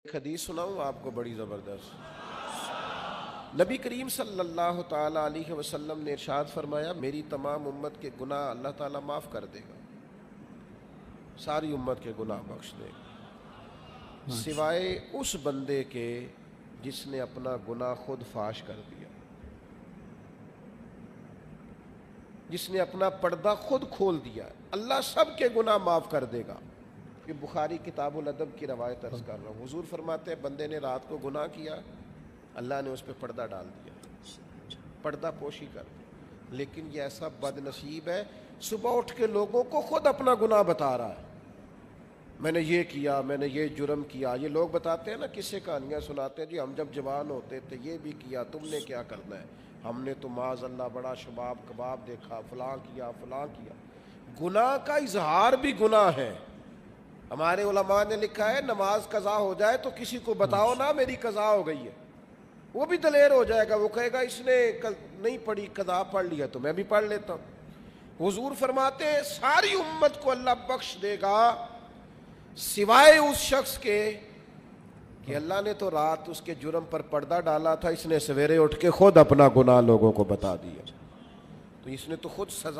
ایک حدیث سناؤں آپ کو بڑی زبردست۔ نبی کریم صلی اللہ تعالی علیہ وسلم نے ارشاد فرمایا میری تمام امت کے گناہ اللہ تعالیٰ معاف کر دے گا، ساری امت کے گناہ بخش دے گا سوائے اس بندے کے جس نے اپنا گناہ خود فاش کر دیا، جس نے اپنا پردہ خود کھول دیا۔ اللہ سب کے گناہ معاف کر دے گا۔ یہ بخاری کتاب الادب کی روایت عرض کر رہا ہوں۔ حضور فرماتے ہیں بندے نے رات کو گناہ کیا، اللہ نے اس پہ پردہ ڈال دیا، پردہ پوشی کر دی، لیکن یہ ایسا بد نصیب ہے صبح اٹھ کے لوگوں کو خود اپنا گناہ بتا رہا ہے، میں نے یہ کیا، میں نے یہ جرم کیا۔ یہ لوگ بتاتے ہیں نا، قصے کہانیاں سناتے ہیں، جی ہم جب جوان ہوتے تھے یہ بھی کیا، تم نے کیا کرنا ہے، ہم نے تو معاذ اللہ بڑا شباب کباب دیکھا، فلاں کیا فلاں کیا۔ گناہ کا اظہار بھی گناہ ہے۔ ہمارے علماء نے لکھا ہے نماز قضا ہو جائے تو کسی کو بتاؤ نا میری قضا ہو گئی ہے، وہ بھی دلیر ہو جائے گا، وہ کہے گا اس نے نہیں پڑھی، قضا پڑھ لیا تو میں بھی پڑھ لیتا ہوں۔ حضور فرماتے ہیں ساری امت کو اللہ بخش دے گا سوائے اس شخص کے کہ اللہ نے تو رات اس کے جرم پر پردہ ڈالا تھا، اس نے سویرے اٹھ کے خود اپنا گناہ لوگوں کو بتا دیا، تو اس نے تو خود سزا